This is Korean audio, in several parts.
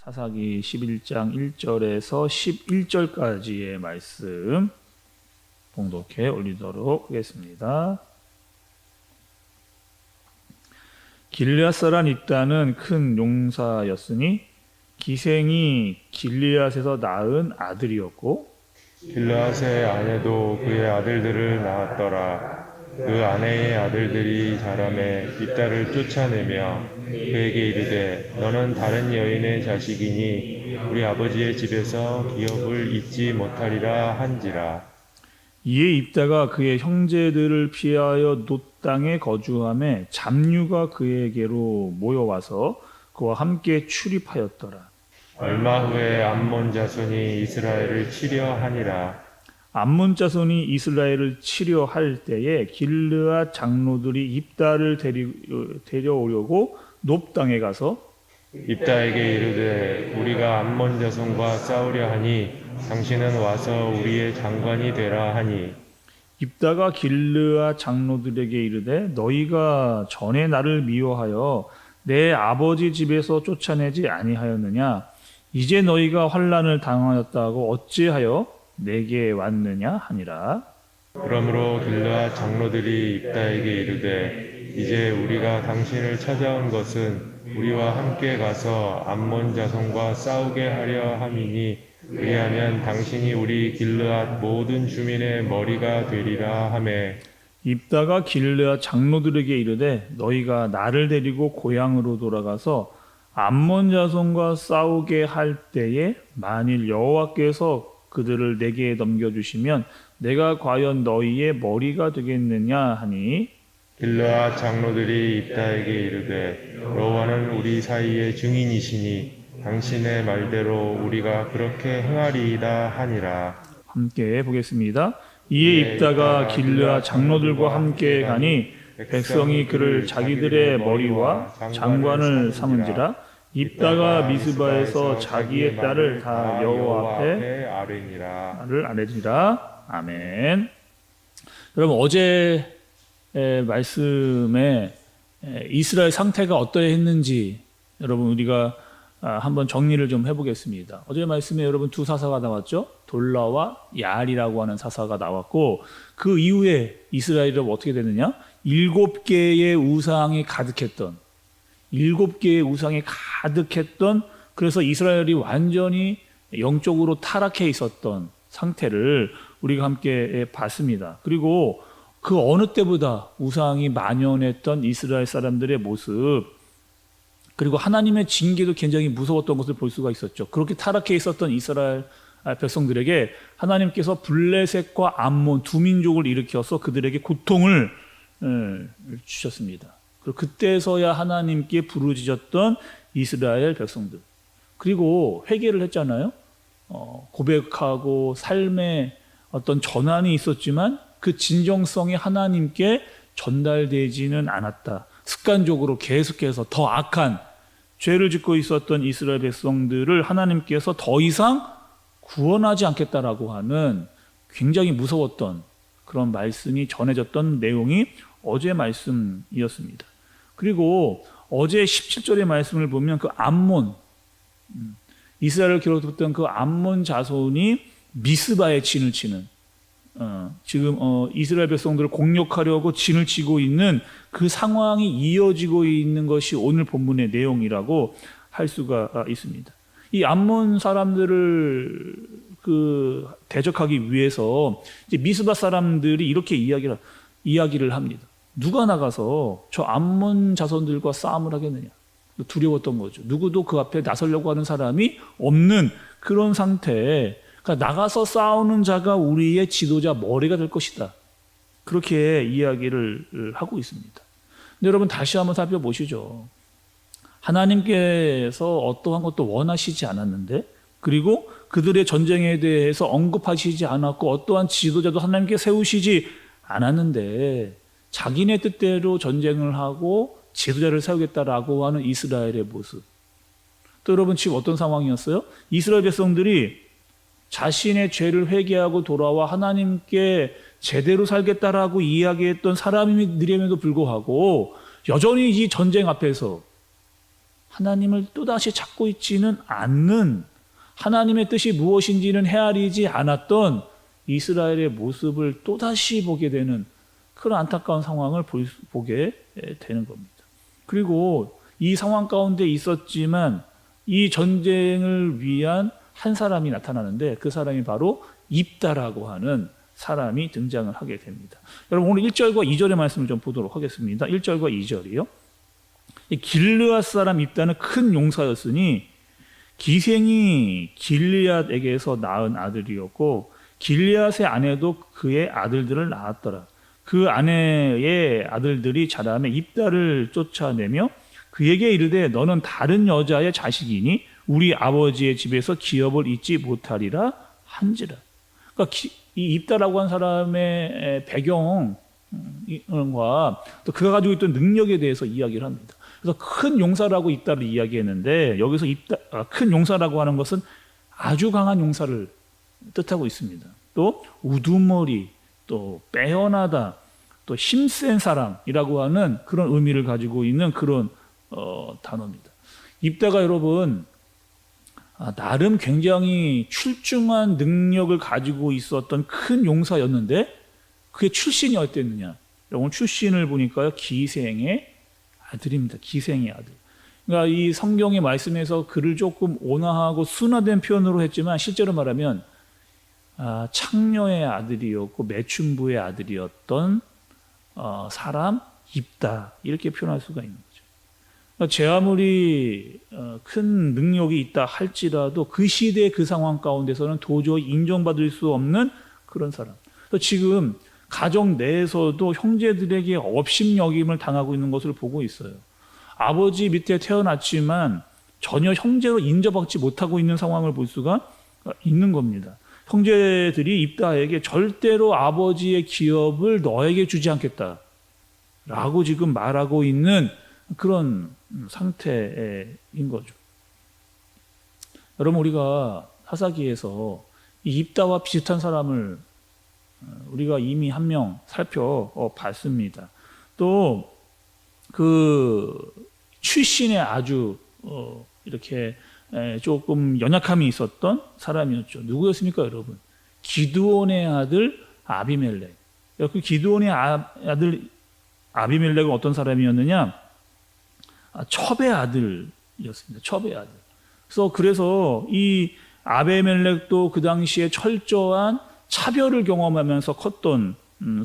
사사기 11장 1절에서 11절까지의 말씀 봉독해 올리도록 하겠습니다. 길르앗 사람 입다는 큰 용사였으니 기생이 길르앗에서 낳은 아들이었고 길르앗의 아내도 그의 아들들을 낳았더라. 그 아내의 아들들이 자라매 입다를 쫓아내며 그에게 이르되 너는 다른 여인의 자식이니 우리 아버지의 집에서 기업을 잊지 못하리라 한지라. 이에 입다가 그의 형제들을 피하여 놋 땅에 거주하며 잡류가 그에게로 모여와서 그와 함께 출입하였더라. 얼마 후에 암몬 자손이 이스라엘을 치려 하니라. 암몬 자손이 이스라엘을 치려 할 때에 길르앗 장로들이 입다를 데려오려고 놋 땅에 가서 입다에게 이르되 우리가 암몬 자손과 싸우려 하니 당신은 와서 우리의 장관이 되라 하니 입다가 길르앗 장로들에게 이르되 너희가 전에 나를 미워하여 내 아버지 집에서 쫓아내지 아니하였느냐 이제 너희가 환난을 당하였다고 어찌하여 내게 왔느냐 하니라. 그러므로 길르앗 장로들이 입다에게 이르되 이제 우리가 당신을 찾아온 것은 우리와 함께 가서 암몬 자손과 싸우게 하려 함이니 그리하면 당신이 우리 길르앗 모든 주민의 머리가 되리라 하매 입다가 길르앗 장로들에게 이르되 너희가 나를 데리고 고향으로 돌아가서 암몬 자손과 싸우게 할 때에 만일 여호와께서 그들을 내게 넘겨주시면 내가 과연 너희의 머리가 되겠느냐 하니 길르앗 장로들이 입다에게 이르되 여호와는 우리 사이의 증인이시니 당신의 말대로 우리가 그렇게 행하리이다 하니라. 함께 보겠습니다. 이에 입다가 길르앗 장로들과 함께 가니 백성이 그를 자기들의 머리와 장관을 삼은지라. 입다가 미스바에서 자기의 딸을 다 여호와 앞에 아뢰니라. 아멘. 여러분 어제 말씀에 이스라엘 상태가 어떠했는지 여러분 우리가 한번 정리를 좀 해보겠습니다. 어제 말씀에 여러분 두 사사가 나왔죠. 돌라와 야알이라고 하는 사사가 나왔고 그 이후에 이스라엘은 어떻게 됐느냐 7개의 우상이 가득했던 7개의 우상이 가득했던 그래서 이스라엘이 완전히 영적으로 타락해 있었던 상태를 우리가 함께 봤습니다. 그리고 그 어느 때보다 우상이 만연했던 이스라엘 사람들의 모습 그리고 하나님의 징계도 굉장히 무서웠던 것을 볼 수가 있었죠. 그렇게 타락해 있었던 이스라엘 백성들에게 하나님께서 블레셋과 암몬 두 민족을 일으켜서 그들에게 고통을 주셨습니다. 그리고 그때서야 하나님께 부르짖었던 이스라엘 백성들. 그리고 회개를 했잖아요. 고백하고 삶에 어떤 전환이 있었지만 그 진정성이 하나님께 전달되지는 않았다. 습관적으로 계속해서 더 악한 죄를 짓고 있었던 이스라엘 백성들을 하나님께서 더 이상 구원하지 않겠다라고 하는 굉장히 무서웠던 그런 말씀이 전해졌던 내용이 어제 말씀이었습니다. 그리고 어제 17절의 말씀을 보면 그 암몬 이스라엘을 기록했던 그 암몬 자손이 미스바에 진을 치는 지금 이스라엘 백성들을 공격하려고 진을 치고 있는 그 상황이 이어지고 있는 것이 오늘 본문의 내용이라고 할 수가 있습니다. 이 암몬 사람들을 대적하기 위해서 이제 미스바 사람들이 이렇게 이야기를 합니다. 누가 나가서 저 암몬 자손들과 싸움을 하겠느냐? 두려웠던 거죠. 누구도 그 앞에 나서려고 하는 사람이 없는 그런 상태에 그러니까 나가서 싸우는 자가 우리의 지도자 머리가 될 것이다. 그렇게 이야기를 하고 있습니다. 근데 여러분 다시 한번 살펴보시죠. 하나님께서 어떠한 것도 원하시지 않았는데 그리고 그들의 전쟁에 대해서 언급하시지 않았고 어떠한 지도자도 하나님께 세우시지 않았는데 자기네 뜻대로 전쟁을 하고 지도자를 세우겠다라고 하는 이스라엘의 모습. 또 여러분 지금 어떤 상황이었어요? 이스라엘 백성들이 자신의 죄를 회개하고 돌아와 하나님께 제대로 살겠다라고 이야기했던 사람들임에도 불구하고 여전히 이 전쟁 앞에서 하나님을 또다시 찾고 있지는 않는, 하나님의 뜻이 무엇인지는 헤아리지 않았던 이스라엘의 모습을 또다시 보게 되는 그런 안타까운 상황을 보게 되는 겁니다. 그리고 이 상황 가운데 있었지만 이 전쟁을 위한 한 사람이 나타나는데 그 사람이 바로 입다라고 하는 사람이 등장을 하게 됩니다. 여러분 오늘 1절과 2절의 말씀을 좀 보도록 하겠습니다. 1절과 2절이요. 길르앗 사람 입다는 큰 용사였으니 기생이 길리앗에게서 낳은 아들이었고 길리앗의 아내도 그의 아들들을 낳았더라. 그 아내의 아들들이 자라매 입다를 쫓아내며 그에게 이르되 너는 다른 여자의 자식이니 우리 아버지의 집에서 기업을 잊지 못하리라 한지라. 그러니까 이 입다라고 한 사람의 배경과 또 그가 가지고 있던 능력에 대해서 이야기를 합니다. 그래서 큰 용사라고 입다를 이야기했는데 여기서 큰 용사라고 하는 것은 아주 강한 용사를 뜻하고 있습니다. 또 우두머리, 또 빼어나다, 또 힘센 사람이라고 하는 그런 의미를 가지고 있는 그런 단어입니다. 입다가 여러분 나름 굉장히 출중한 능력을 가지고 있었던 큰 용사였는데 그의 출신이 어땠느냐? 오늘 출신을 보니까요 기생의 아들입니다. 기생의 아들. 그러니까 이 성경의 말씀에서 그를 조금 온화하고 순화된 표현으로 했지만 실제로 말하면 창녀의 아들이었고 매춘부의 아들이었던 사람 입다 이렇게 표현할 수가 있는 거죠. 그러니까 제 아무리 큰 능력이 있다 할지라도 그 시대 그 상황 가운데서는 도저히 인정받을 수 없는 그런 사람. 지금 가정 내에서도 형제들에게 업신여김을 당하고 있는 것을 보고 있어요. 아버지 밑에 태어났지만 전혀 형제로 인정받지 못하고 있는 상황을 볼 수가 있는 겁니다. 형제들이 입다에게 절대로 아버지의 기업을 너에게 주지 않겠다라고 지금 말하고 있는 그런 상태인 거죠. 여러분 우리가 사사기에서 이 입다와 비슷한 사람을 우리가 이미 한 명 살펴봤습니다. 또 그 출신에 아주 이렇게 조금 연약함이 있었던 사람이었죠. 누구였습니까, 여러분? 기드온의 아들 아비멜렉. 그 기드온의 아들 아비멜렉은 어떤 사람이었느냐? 첩의 아들이었습니다. 첩의 아들. 그래서 이 아비멜렉도 그 당시에 철저한 차별을 경험하면서 컸던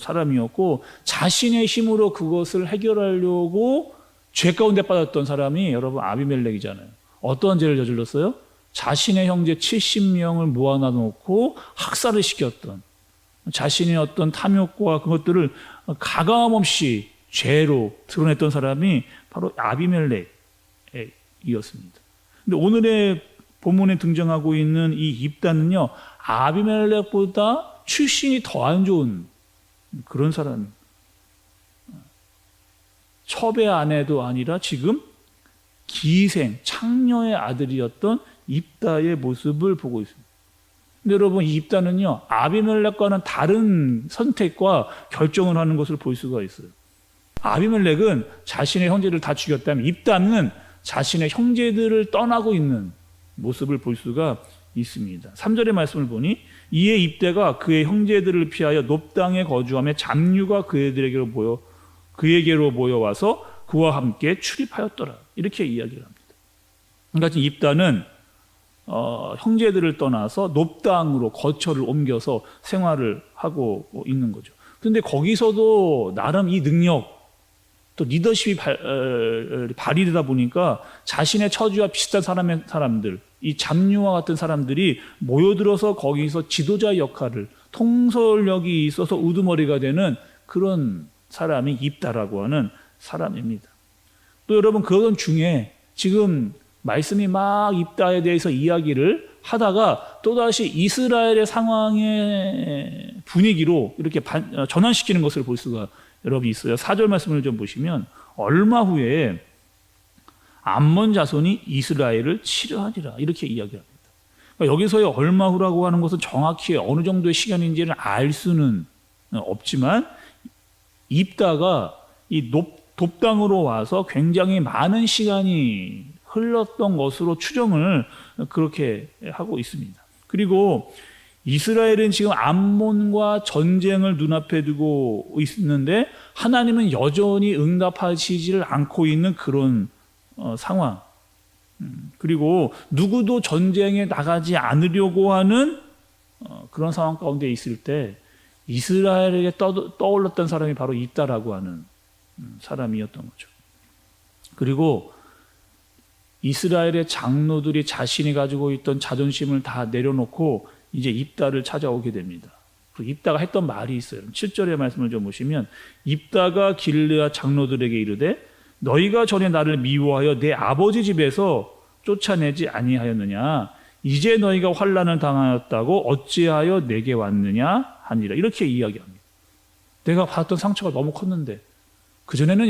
사람이었고 자신의 힘으로 그것을 해결하려고 죄 가운데 빠졌던 사람이 여러분 아비멜렉이잖아요. 어떤 죄를 저질렀어요? 자신의 형제 70명을 모아놔 놓고 학살을 시켰던 자신의 어떤 탐욕과 그것들을 가감없이 죄로 드러냈던 사람이 바로 아비멜렉이었습니다. 근데 오늘의 본문에 등장하고 있는 이 입다는요, 아비멜렉보다 출신이 더 안 좋은 그런 사람. 첩의 아내도 아니라 지금 기생, 창녀의 아들이었던 입다의 모습을 보고 있습니다. 근데 여러분, 이 입다는요, 아비멜렉과는 다른 선택과 결정을 하는 것을 볼 수가 있어요. 아비멜렉은 자신의 형제를 다 죽였다면 입다는 자신의 형제들을 떠나고 있는 모습을 볼 수가 있습니다. 3절의 말씀을 보니 이에 입대가 그의 형제들을 피하여 높 땅에 거주하며 잡류가 그에게로 모여와서 그와 함께 출입하였더라. 이렇게 이야기를 합니다. 그러니까 입다는 형제들을 떠나서 높 땅으로 거처를 옮겨서 생활을 하고 있는 거죠. 그런데 거기서도 나름 이 능력 또 리더십이 발휘되다 보니까 자신의 처지와 비슷한 사람들, 이 잡류와 같은 사람들이 모여들어서 거기서 지도자 역할을, 통솔력이 있어서 우두머리가 되는 그런 사람이 입다라고 하는 사람입니다. 또 여러분, 그런 중에 지금 말씀이 막 입다에 대해서 이야기를 하다가 또다시 이스라엘의 상황의 분위기로 이렇게 전환시키는 것을 볼 수가 여러분 있어요. 4절 말씀을 좀 보시면 얼마 후에 암몬 자손이 이스라엘을 치려하니라 이렇게 이야기합니다. 그러니까 여기서의 얼마 후라고 하는 것은 정확히 어느 정도의 시간인지를 알 수는 없지만 입다가 이 돕당으로 와서 굉장히 많은 시간이 흘렀던 것으로 추정을 그렇게 하고 있습니다. 그리고 이스라엘은 지금 암몬과 전쟁을 눈앞에 두고 있는데 하나님은 여전히 응답하시지를 않고 있는 그런 상황. 그리고 누구도 전쟁에 나가지 않으려고 하는 그런 상황 가운데 있을 때 이스라엘에게 떠올랐던 사람이 바로 입다라고 하는 사람이었던 거죠. 그리고 이스라엘의 장로들이 자신이 가지고 있던 자존심을 다 내려놓고 이제 입다를 찾아오게 됩니다. 그 입다가 했던 말이 있어요. 7절의 말씀을 좀 보시면 입다가 길르앗 장로들에게 이르되 너희가 전에 나를 미워하여 내 아버지 집에서 쫓아내지 아니하였느냐 이제 너희가 환난을 당하였다고 어찌하여 내게 왔느냐 하니라. 이렇게 이야기합니다. 내가 받았던 상처가 너무 컸는데 그전에는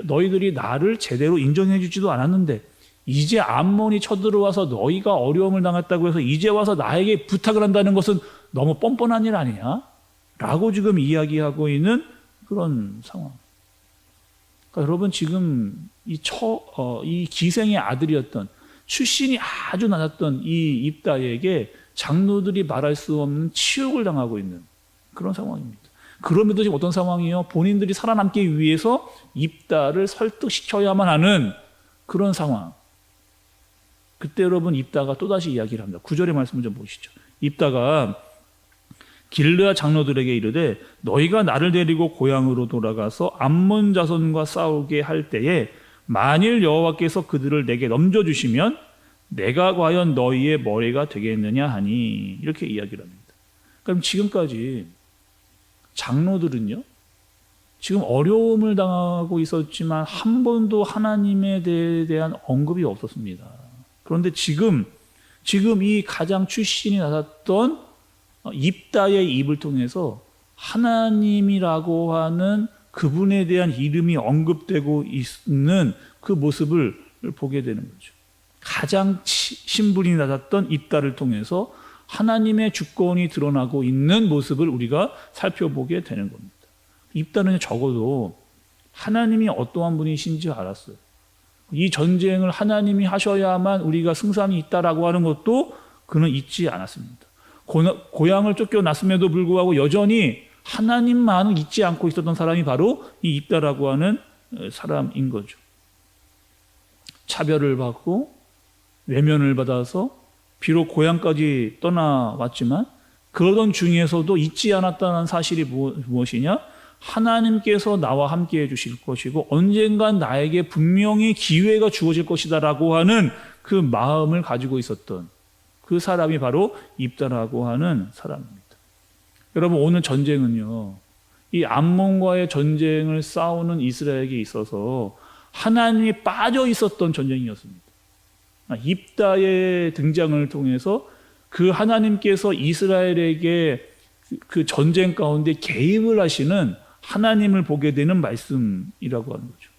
너희들이 나를 제대로 인정해 주지도 않았는데 이제 암몬이 쳐들어와서 너희가 어려움을 당했다고 해서 이제 와서 나에게 부탁을 한다는 것은 너무 뻔뻔한 일 아니냐? 라고 지금 이야기하고 있는 그런 상황. 그러니까 여러분 지금 이 기생의 아들이었던 출신이 아주 낮았던 이 입다에게 장로들이 말할 수 없는 치욕을 당하고 있는 그런 상황입니다. 그럼에도 지금 어떤 상황이요? 본인들이 살아남기 위해서 입다를 설득시켜야만 하는 그런 상황. 그때 여러분 입다가 또다시 이야기를 합니다. 9절의 말씀을 좀 보시죠. 입다가 길르앗 장로들에게 이르되 너희가 나를 데리고 고향으로 돌아가서 암몬 자손과 싸우게 할 때에 만일 여호와께서 그들을 내게 넘겨주시면 내가 과연 너희의 머리가 되겠느냐 하니 이렇게 이야기를 합니다. 그럼 지금까지 장로들은요 지금 어려움을 당하고 있었지만 한 번도 하나님에 대한 언급이 없었습니다. 그런데 지금 이 가장 출신이 낮았던 입다의 입을 통해서 하나님이라고 하는 그분에 대한 이름이 언급되고 있는 그 모습을 보게 되는 거죠. 가장 신분이 낮았던 입다를 통해서 하나님의 주권이 드러나고 있는 모습을 우리가 살펴보게 되는 겁니다. 입다는 적어도 하나님이 어떠한 분이신지 알았어요. 이 전쟁을 하나님이 하셔야만 우리가 승산이 있다라고 하는 것도 그는 잊지 않았습니다. 고향을 쫓겨났음에도 불구하고 여전히 하나님만은 잊지 않고 있었던 사람이 바로 이 입다라고 하는 사람인 거죠. 차별을 받고 외면을 받아서 비록 고향까지 떠나왔지만 그러던 중에서도 잊지 않았다는 사실이 무엇이냐? 하나님께서 나와 함께 해주실 것이고 언젠간 나에게 분명히 기회가 주어질 것이다라고 하는 그 마음을 가지고 있었던 그 사람이 바로 입다라고 하는 사람입니다. 여러분 오늘 전쟁은요 이 암몬과의 전쟁을 싸우는 이스라엘에게 있어서 하나님이 빠져 있었던 전쟁이었습니다. 입다의 등장을 통해서 그 하나님께서 이스라엘에게 그 전쟁 가운데 개입을 하시는 하나님을 보게 되는 말씀이라고 하는 거죠.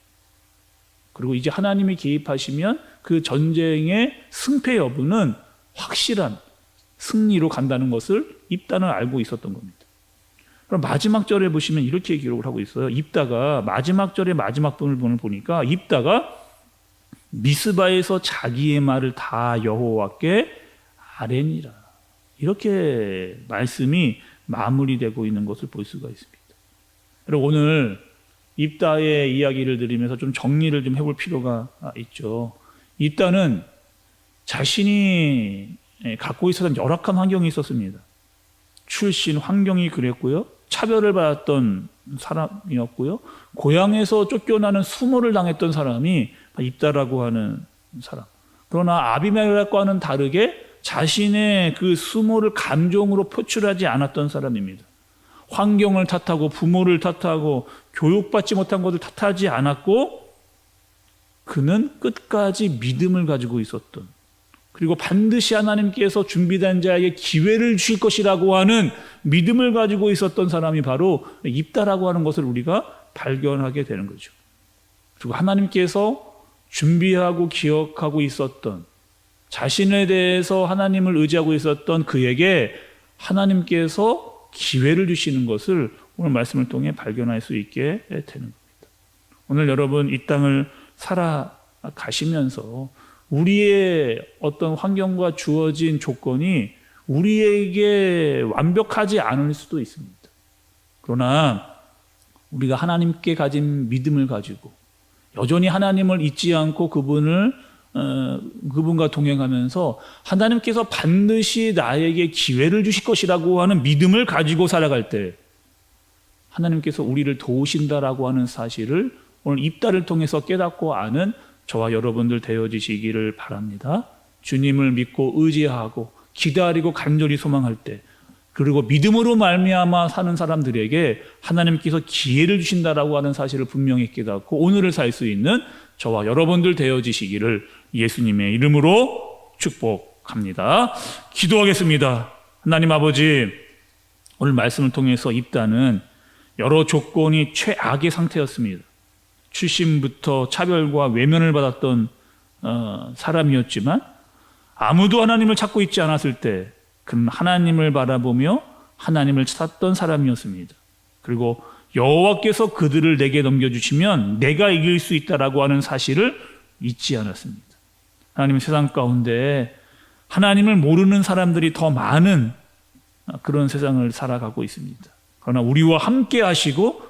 그리고 이제 하나님이 개입하시면 그 전쟁의 승패 여부는 확실한 승리로 간다는 것을 입다는 알고 있었던 겁니다. 그럼 마지막 절에 보시면 이렇게 기록을 하고 있어요. 입다가 마지막 절의 마지막 부분을 보니까 입다가 미스바에서 자기의 말을 다 여호와께 아뢰니라. 이렇게 말씀이 마무리되고 있는 것을 볼 수가 있습니다. 그리고 오늘 입다의 이야기를 들으면서 좀 정리를 좀 해볼 필요가 있죠. 입다는 자신이 갖고 있었던 열악한 환경이 있었습니다. 출신 환경이 그랬고요. 차별을 받았던 사람이었고요. 고향에서 쫓겨나는 수모를 당했던 사람이 입다라고 하는 사람. 그러나 아비멜렉과는 다르게 자신의 그 수모를 감정으로 표출하지 않았던 사람입니다. 환경을 탓하고 부모를 탓하고 교육받지 못한 것을 탓하지 않았고 그는 끝까지 믿음을 가지고 있었던 그리고 반드시 하나님께서 준비된 자에게 기회를 주실 것이라고 하는 믿음을 가지고 있었던 사람이 바로 입다라고 하는 것을 우리가 발견하게 되는 거죠. 그리고 하나님께서 준비하고 기억하고 있었던 자신에 대해서 하나님을 의지하고 있었던 그에게 하나님께서 기회를 주시는 것을 오늘 말씀을 통해 발견할 수 있게 되는 겁니다. 오늘 여러분 이 땅을 살아가시면서 우리의 어떤 환경과 주어진 조건이 우리에게 완벽하지 않을 수도 있습니다. 그러나 우리가 하나님께 가진 믿음을 가지고 여전히 하나님을 잊지 않고 그분과 동행하면서 하나님께서 반드시 나에게 기회를 주실 것이라고 하는 믿음을 가지고 살아갈 때 하나님께서 우리를 도우신다라고 하는 사실을 오늘 입다를 통해서 깨닫고 아는 저와 여러분들 되어지시기를 바랍니다. 주님을 믿고 의지하고 기다리고 간절히 소망할 때, 그리고 믿음으로 말미암아 사는 사람들에게 하나님께서 기회를 주신다라고 하는 사실을 분명히 깨닫고 오늘을 살 수 있는 저와 여러분들 되어지시기를 예수님의 이름으로 축복합니다. 기도하겠습니다. 하나님 아버지, 오늘 말씀을 통해서 입다는 여러 조건이 최악의 상태였습니다. 출신부터 차별과 외면을 받았던 사람이었지만 아무도 하나님을 찾고 있지 않았을 때 그는 하나님을 바라보며 하나님을 찾았던 사람이었습니다. 그리고 여호와께서 그들을 내게 넘겨주시면 내가 이길 수 있다라고 하는 사실을 잊지 않았습니다. 하나님, 세상 가운데 하나님을 모르는 사람들이 더 많은 그런 세상을 살아가고 있습니다. 그러나 우리와 함께 하시고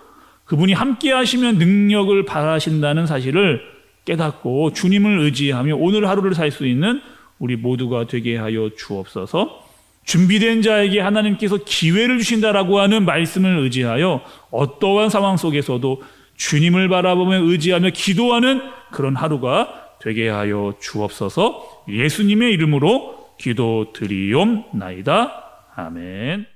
그분이 함께 하시면 능력을 발하신다는 사실을 깨닫고 주님을 의지하며 오늘 하루를 살 수 있는 우리 모두가 되게 하여 주옵소서. 준비된 자에게 하나님께서 기회를 주신다라고 하는 말씀을 의지하여 어떠한 상황 속에서도 주님을 바라보며 의지하며 기도하는 그런 하루가 되게 하여 주옵소서. 예수님의 이름으로 기도드리옵나이다. 아멘.